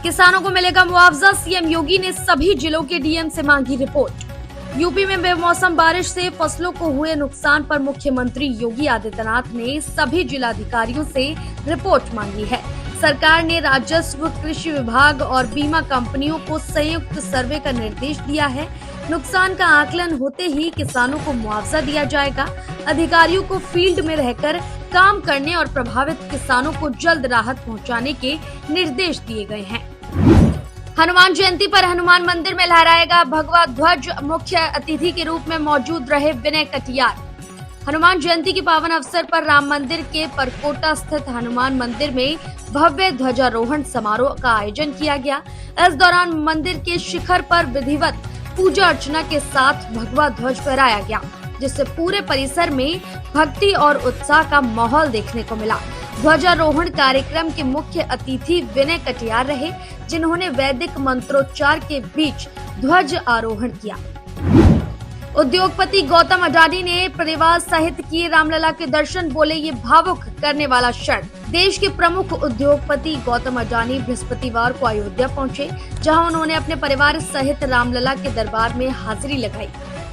किसानों को मिलेगा मुआवजा, सीएम योगी ने सभी जिलों के डीएम से मांगी रिपोर्ट। यूपी में बेमौसम बारिश से फसलों को हुए नुकसान पर मुख्यमंत्री योगी आदित्यनाथ ने सभी जिलाधिकारियों से रिपोर्ट मांगी है। सरकार ने राजस्व, कृषि विभाग और बीमा कंपनियों को संयुक्त सर्वे का निर्देश दिया है। नुकसान का आकलन होते ही किसानों को मुआवजा दिया जाएगा। अधिकारियों को फील्ड में रहकर काम करने और प्रभावित किसानों को जल्द राहत पहुंचाने के निर्देश दिए गए हैं। हनुमान जयंती पर हनुमान मंदिर में लहराएगा भगवा ध्वज। मुख्य अतिथि के रूप में मौजूद रहे विनय कटियार। हनुमान जयंती के पावन अवसर पर राम मंदिर के परकोटा स्थित हनुमान मंदिर में भव्य ध्वजारोहण समारोह का आयोजन किया गया। इस दौरान मंदिर के शिखर पर विधिवत पूजा अर्चना के साथ भगवा ध्वज फहराया गया, जिससे पूरे परिसर में भक्ति और उत्साह का माहौल देखने को मिला। ध्वजारोहण कार्यक्रम के मुख्य अतिथि विनय कटियार रहे, जिन्होंने वैदिक मंत्रोच्चार के बीच ध्वज आरोहण किया। उद्योगपति गौतम अडानी ने परिवार सहित किए रामलला के दर्शन, बोले ये भावुक करने वाला क्षण। देश के प्रमुख उद्योगपति गौतम अडानी बृहस्पतिवार को अयोध्या पहुंचे, जहां उन्होंने अपने परिवार सहित रामलला के दरबार में हाजिरी लगाई।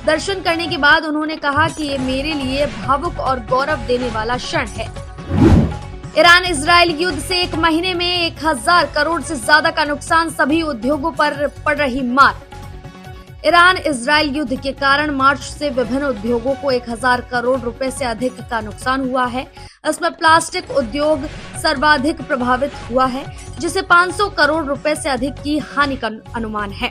दर्शन करने के बाद उन्होंने कहा कि ये मेरे लिए भावुक और गौरव देने वाला क्षण है। ईरान इजराइल युद्ध से एक महीने में 1000 करोड़ से ज्यादा का नुकसान, सभी उद्योगों पर पड़ रही मार। ईरान इजराइल युद्ध के कारण मार्च से विभिन्न उद्योगों को 1000 करोड़ रुपए से अधिक का नुकसान हुआ है। इसमें प्लास्टिक उद्योग सर्वाधिक प्रभावित हुआ है, जिसे 500 करोड़ रुपए से अधिक की हानि का अनुमान है।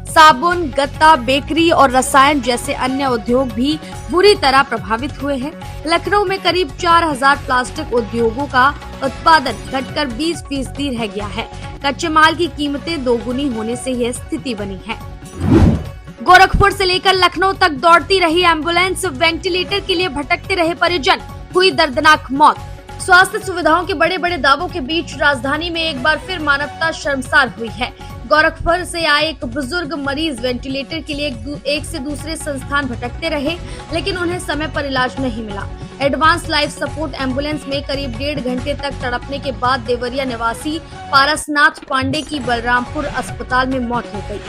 साबुन, गत्ता, बेकरी और रसायन जैसे अन्य उद्योग भी बुरी तरह प्रभावित हुए हैं। लखनऊ में करीब 4000 प्लास्टिक उद्योगों का उत्पादन घटकर 20% रह गया है। कच्चे माल की कीमतें दोगुनी होने से यह स्थिति बनी है। गोरखपुर से लेकर लखनऊ तक दौड़ती रही एम्बुलेंस, वेंटिलेटर के लिए भटकते रहे परिजन, हुई दर्दनाक मौत। स्वास्थ्य सुविधाओं के बड़े बड़े दावों के बीच राजधानी में एक बार फिर मानवता शर्मसार हुई है। गोरखपुर से आए एक बुजुर्ग मरीज वेंटिलेटर के लिए एक से दूसरे संस्थान भटकते रहे, लेकिन उन्हें समय पर इलाज नहीं मिला। एडवांस लाइफ सपोर्ट एम्बुलेंस में करीब 1.5 घंटे तक तड़पने के बाद देवरिया निवासी पारसनाथ पांडे की बलरामपुर अस्पताल में मौत हो गई।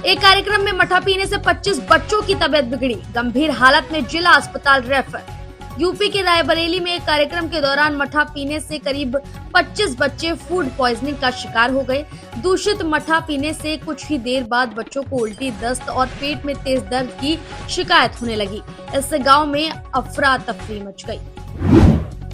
एक कार्यक्रम में मठा पीने से 25 बच्चों की तबीयत बिगड़ी, गंभीर हालत में जिला अस्पताल रेफर। यूपी के रायबरेली में एक कार्यक्रम के दौरान मठा पीने से करीब 25 बच्चे फूड पॉइजनिंग का शिकार हो गए। दूषित मठा पीने से कुछ ही देर बाद बच्चों को उल्टी, दस्त और पेट में तेज दर्द की शिकायत होने लगी। इससे गांव में अफरा तफरी मच गई।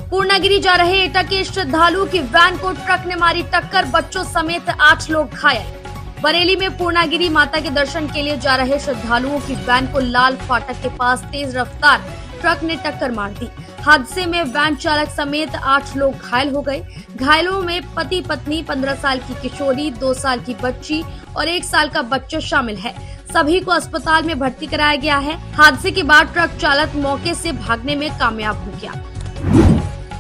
पूर्णागिरी जा रहे एटा के श्रद्धालुओं की वैन को ट्रक ने मारी टक्कर, बच्चों समेत 8 लोग घायल। बरेली में पूर्णागिरी माता के दर्शन के लिए जा रहे श्रद्धालुओं की वैन को लाल फाटक के पास तेज रफ्तार ट्रक ने टक्कर मार दी। हादसे में वैन चालक समेत 8 लोग घायल हो गए। घायलों में पति पत्नी, 15 साल की किशोरी, 2 साल की बच्ची और 1 साल का बच्चा शामिल है। सभी को अस्पताल में भर्ती कराया गया है। हादसे के बाद ट्रक चालक मौके से भागने में कामयाब हो गया।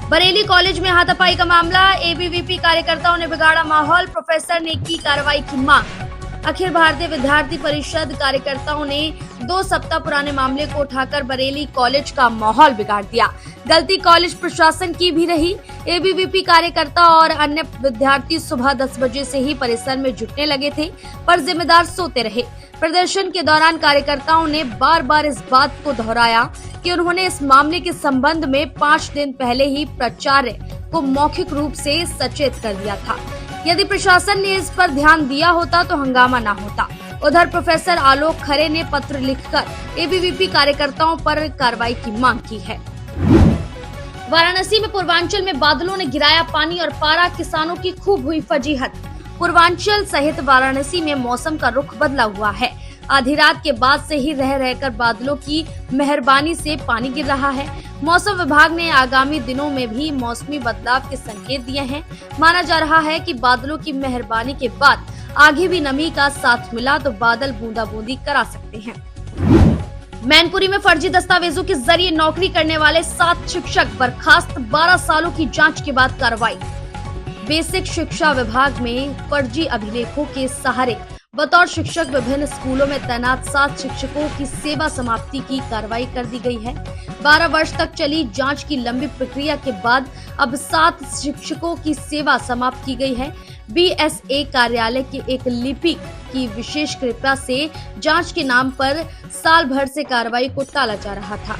बरेली कॉलेज में हाथापाई का मामला, एबीवीपी कार्यकर्ताओं ने बिगाड़ा माहौल, प्रोफेसर ने की कार्रवाई की मांग। अखिल भारतीय विद्यार्थी परिषद कार्यकर्ताओं ने 2 सप्ताह पुराने मामले को उठाकर बरेली कॉलेज का माहौल बिगाड़ दिया। गलती कॉलेज प्रशासन की भी रही। एबीवीपी कार्यकर्ता और अन्य विद्यार्थी सुबह 10 बजे से ही परिसर में जुटने लगे थे, पर जिम्मेदार सोते रहे। प्रदर्शन के दौरान कार्यकर्ताओं ने बार बार इस बात को दोहराया कि उन्होंने इस मामले के संबंध में 5 दिन पहले ही प्राचार्य को मौखिक रूप से सचेत कर दिया था। यदि प्रशासन ने इस पर ध्यान दिया होता तो हंगामा न होता। उधर प्रोफेसर आलोक खरे ने पत्र लिखकर एबीवीपी कार्यकर्ताओं पर कार्रवाई की मांग की है। वाराणसी में पूर्वांचल में बादलों ने गिराया पानी और पारा, किसानों की खूब हुई फजीहत। पूर्वांचल सहित वाराणसी में मौसम का रुख बदला हुआ है। आधी रात के बाद से ही रह रहकर बादलों की मेहरबानी से पानी गिर रहा है। मौसम विभाग ने आगामी दिनों में भी मौसमी बदलाव के संकेत दिए हैं। माना जा रहा है कि बादलों की मेहरबानी के बाद आगे भी नमी का साथ मिला तो बादल बूंदाबूंदी करा सकते हैं। मैनपुरी में फर्जी दस्तावेजों के जरिए नौकरी करने वाले 7 शिक्षक बर्खास्त, 12 सालों की जांच के बाद कार्रवाई। बेसिक शिक्षा विभाग में फर्जी अभिलेखों के सहारे बतौर शिक्षक विभिन्न स्कूलों में तैनात 7 शिक्षकों की सेवा समाप्ति की कार्रवाई कर दी गई है। 12 वर्ष तक चली जांच की लंबी प्रक्रिया के बाद अब 7 शिक्षकों की सेवा समाप्त की गई है। BSA कार्यालय के एक लिपिक की विशेष कृपा से जांच के नाम पर साल भर से कार्रवाई को टाला जा रहा था।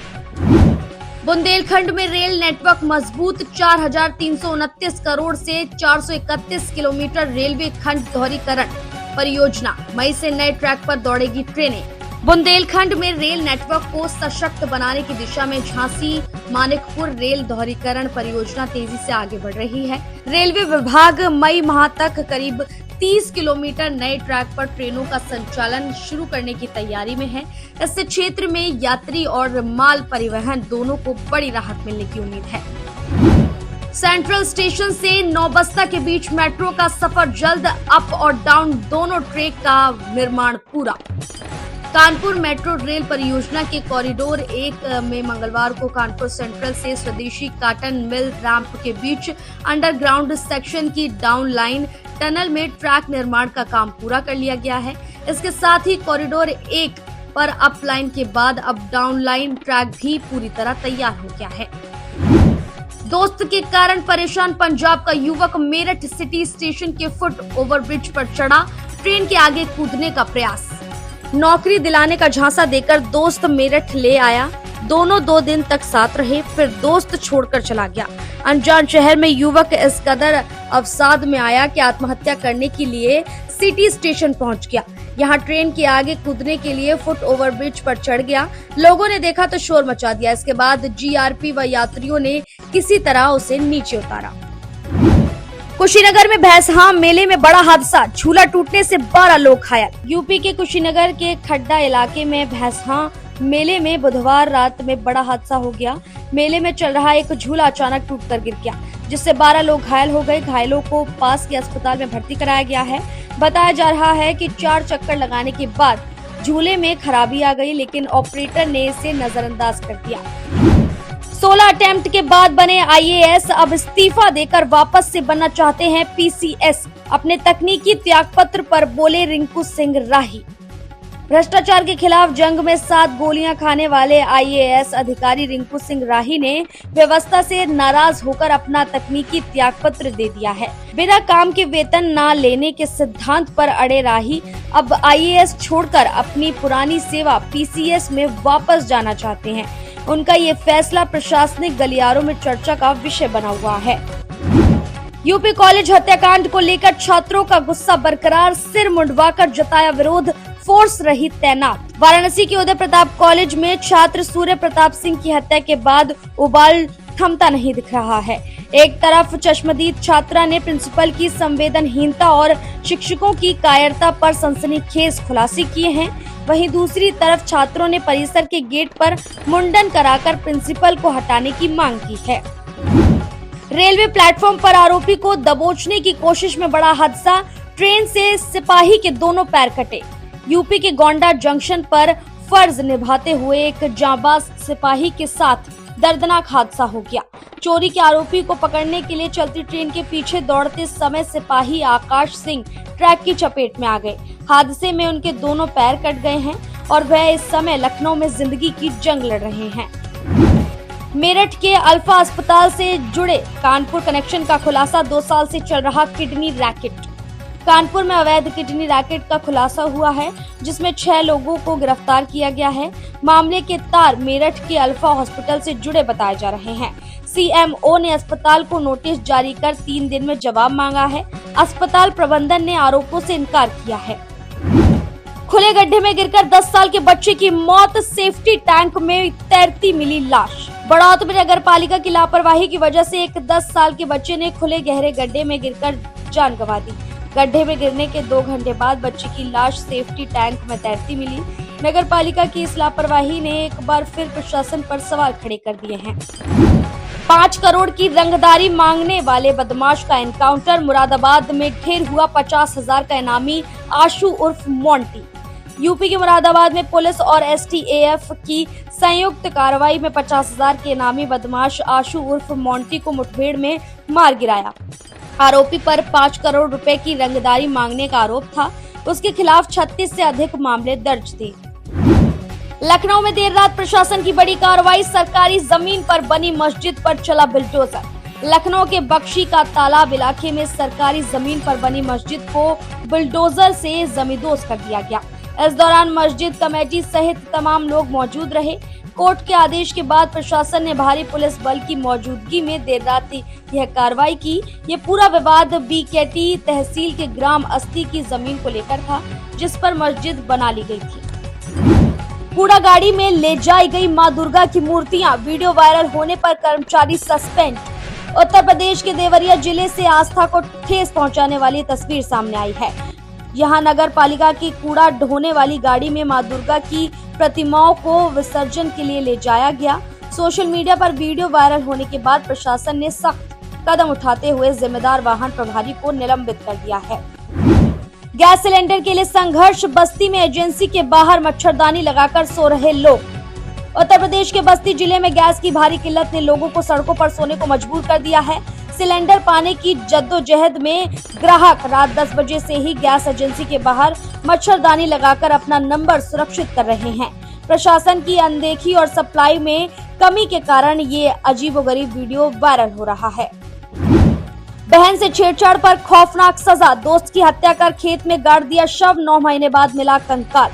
बुंदेलखंड में रेल नेटवर्क मजबूत, 4,329 करोड़ से 431 किलोमीटर रेलवे खंड दोहरीकरण परियोजना। मई से नए ट्रैक पर दौड़ेगी ट्रेनें। बुंदेलखंड में रेल नेटवर्क को सशक्त बनाने की दिशा में झांसी मानिकपुर रेल दोहरीकरण परियोजना तेजी से आगे बढ़ रही है। रेलवे विभाग मई माह तक करीब 30 किलोमीटर नए ट्रैक पर ट्रेनों का संचालन शुरू करने की तैयारी में है। इससे क्षेत्र में यात्री और माल परिवहन दोनों को बड़ी राहत मिलने की उम्मीद है। सेंट्रल स्टेशन से नौबस्ता के बीच मेट्रो का सफर जल्द, अप और डाउन दोनों ट्रैक का निर्माण पूरा। कानपुर मेट्रो रेल परियोजना के कॉरिडोर 1 में मंगलवार को कानपुर सेंट्रल से स्वदेशी कॉटन मिल रैंप के बीच अंडरग्राउंड सेक्शन की डाउन लाइन टनल में ट्रैक निर्माण का काम पूरा कर लिया गया है। इसके साथ ही कॉरिडोर 1 पर अप लाइन के बाद अब डाउन लाइन ट्रैक भी पूरी तरह तैयार हो गया है। दोस्त के कारण परेशान पंजाब का युवक मेरठ सिटी स्टेशन के फुट ओवरब्रिज पर चढ़ा, ट्रेन के आगे कूदने का प्रयास। नौकरी दिलाने का झांसा देकर दोस्त मेरठ ले आया, दोनों 2 दिन तक साथ रहे, फिर दोस्त छोड़कर चला गया। अनजान शहर में युवक इस कदर अवसाद में आया कि आत्महत्या करने के लिए सिटी स्टेशन पहुंच गया। यहाँ ट्रेन के आगे कूदने के लिए फुट ओवरब्रिज पर चढ़ गया। लोगों ने देखा तो शोर मचा दिया। इसके बाद जीआरपी व यात्रियों ने किसी तरह उसे नीचे उतारा। कुशीनगर में भैंसहा मेले में बड़ा हादसा, झूला टूटने से 12 लोग घायल। यूपी के कुशीनगर के खड्डा इलाके में भैंसहा मेले में बुधवार रात में बड़ा हादसा हो गया। मेले में चल रहा एक झूला अचानक टूटकर गिर गया, जिससे 12 लोग घायल हो गए। घायलों को पास के अस्पताल में भर्ती कराया गया है। बताया जा रहा है कि 4 चक्कर लगाने के बाद झूले में खराबी आ गई, लेकिन ऑपरेटर ने इसे नजरअंदाज कर दिया। 16 अटेम्प्ट के बाद बने IAS अब इस्तीफा देकर वापस से बनना चाहते हैं PCS। अपने तकनीकी त्यागपत्र पर बोले रिंकू सिंह राही। भ्रष्टाचार के खिलाफ जंग में 7 गोलियां खाने वाले IAS अधिकारी रिंकू सिंह राही ने व्यवस्था से नाराज होकर अपना तकनीकी त्यागपत्र दे दिया है। बिना काम के वेतन न लेने के सिद्धांत पर अड़े राही अब IAS छोड़कर अपनी पुरानी सेवा PCS में वापस जाना चाहते हैं। उनका ये फैसला प्रशासनिक गलियारों में चर्चा का विषय बना हुआ है। यूपी कॉलेज हत्याकांड को लेकर छात्रों का गुस्सा बरकरार, सिर मुंडवाकर जताया विरोध, फोर्स रही तैनात। वाराणसी के उदय प्रताप कॉलेज में छात्र सूर्य प्रताप सिंह की हत्या के बाद उबाल थमता नहीं दिख रहा है। एक तरफ चश्मदीद छात्रा ने प्रिंसिपल की संवेदनहीनता और शिक्षकों की कायरता पर सनसनीखेज खुलासे किए हैं, वहीं दूसरी तरफ छात्रों ने परिसर के गेट पर मुंडन कराकर प्रिंसिपल को हटाने की मांग की है। रेलवे प्लेटफॉर्म पर आरोपी को दबोचने की कोशिश में बड़ा हादसा, ट्रेन से सिपाही के दोनों पैर कटे। यूपी के गोंडा जंक्शन पर फर्ज निभाते हुए एक जांबाज सिपाही के साथ दर्दनाक हादसा हो गया। चोरी के आरोपी को पकड़ने के लिए चलती ट्रेन के पीछे दौड़ते समय सिपाही आकाश सिंह ट्रैक की चपेट में आ गए। हादसे में उनके दोनों पैर कट गए हैं और वह इस समय लखनऊ में जिंदगी की जंग लड़ रहे हैं। मेरठ के अल्फा अस्पताल से जुड़े कानपुर कनेक्शन का खुलासा, 2 साल से चल रहा किडनी रैकेट। कानपुर में अवैध किडनी रैकेट का खुलासा हुआ है, जिसमें 6 लोगों को गिरफ्तार किया गया है। मामले के तार मेरठ के अल्फा हॉस्पिटल से जुड़े बताए जा रहे हैं। CMO ने अस्पताल को नोटिस जारी कर 3 दिन में जवाब मांगा है। अस्पताल प्रबंधन ने आरोपों से इनकार किया है। खुले गड्ढे में गिरकर 10 साल के बच्चे की मौत, सेफ्टी टैंक में तैरती मिली लाश। बड़ौत में नगर पालिका की लापरवाही की वजह से एक 10 साल के बच्चे ने खुले गहरे गड्ढे में गिरकर जान गंवा दी। गड्ढे में गिरने के 2 घंटे बाद बच्चे की लाश सेफ्टी टैंक में तैरती मिली। नगर पालिका की इस लापरवाही ने एक बार फिर प्रशासन पर सवाल खड़े कर दिए हैं। 5 करोड़ की रंगदारी मांगने वाले बदमाश का एनकाउंटर, मुरादाबाद में ढेर हुआ 50,000 का इनामी आशु उर्फ मोंटी। यूपी के मुरादाबाद में पुलिस और STAF की संयुक्त कार्रवाई में 50,000 के इनामी बदमाश आशु उर्फ मोंटी को मुठभेड़ में मार गिराया। आरोपी पर 5 करोड़ रुपए की रंगदारी मांगने का आरोप था। उसके खिलाफ 36 से अधिक मामले दर्ज थे। लखनऊ में देर रात प्रशासन की बड़ी कार्रवाई, सरकारी जमीन पर बनी मस्जिद पर चला बुलडोजर। लखनऊ के बख्शी का तालाब इलाके में सरकारी जमीन पर बनी मस्जिद को बुलडोजर से जमींदोज कर दिया गया। इस दौरान मस्जिद कमेटी सहित तमाम लोग मौजूद रहे। कोर्ट के आदेश के बाद प्रशासन ने भारी पुलिस बल की मौजूदगी में देर रात यह कार्रवाई की। ये पूरा विवाद बीकेटी तहसील के ग्राम अस्ती की जमीन को लेकर था, जिस पर मस्जिद बना ली गई थी। कूड़ा गाड़ी में ले जाई गई मां दुर्गा की मूर्तियां, वीडियो वायरल होने पर कर्मचारी सस्पेंड। उत्तर प्रदेश के देवरिया जिले से आस्था को ठेस पहुंचाने वाली तस्वीर सामने आई है। यहाँ नगर पालिका की कूड़ा ढोने वाली गाड़ी में मां दुर्गा की प्रतिमाओं को विसर्जन के लिए ले जाया गया। सोशल मीडिया पर वीडियो वायरल होने के बाद प्रशासन ने सख्त कदम उठाते हुए जिम्मेदार वाहन प्रभारी को निलंबित कर दिया है। गैस सिलेंडर के लिए संघर्ष, बस्ती में एजेंसी के बाहर मच्छरदानी लगाकर सो रहे लोग। उत्तर प्रदेश के बस्ती जिले में गैस की भारी किल्लत ने लोगों को सड़कों पर सोने को मजबूर कर दिया है। सिलेंडर पाने की जद्दोजहद में ग्राहक रात 10 बजे से ही गैस एजेंसी के बाहर मच्छरदानी लगाकर अपना नंबर सुरक्षित कर रहे हैं। प्रशासन की अनदेखी और सप्लाई में कमी के कारण ये अजीबोगरीब वीडियो वायरल हो रहा है। बहन से छेड़छाड़ पर खौफनाक सजा, दोस्त की हत्या कर खेत में गाड़ दिया शव, 9 महीने बाद मिला कंकाल।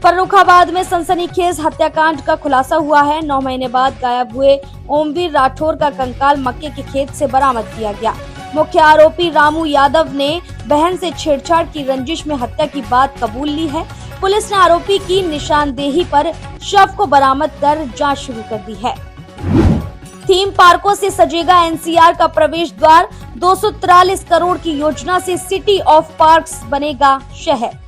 फर्रुखाबाद में सनसनीखेज हत्याकांड का खुलासा हुआ है। 9 महीने बाद गायब हुए ओमवीर राठौर का कंकाल मक्के के खेत से बरामद किया गया। मुख्य आरोपी रामू यादव ने बहन से छेड़छाड़ की रंजिश में हत्या की बात कबूल ली है। पुलिस ने आरोपी की निशानदेही पर शव को बरामद कर जांच शुरू कर दी है। थीम पार्कों से सजेगा एनसीआर का प्रवेश द्वार, 243 करोड़ की योजना से सिटी ऑफ पार्क्स बनेगा शहर।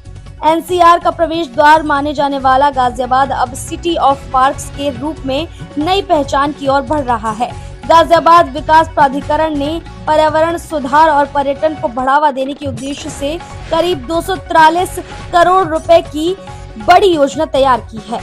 एनसीआर का प्रवेश द्वार माने जाने वाला गाजियाबाद अब सिटी ऑफ पार्क्स के रूप में नई पहचान की ओर बढ़ रहा है। गाजियाबाद विकास प्राधिकरण ने पर्यावरण सुधार और पर्यटन को बढ़ावा देने के उद्देश्य से करीब 243 करोड़ रुपए की बड़ी योजना तैयार की है।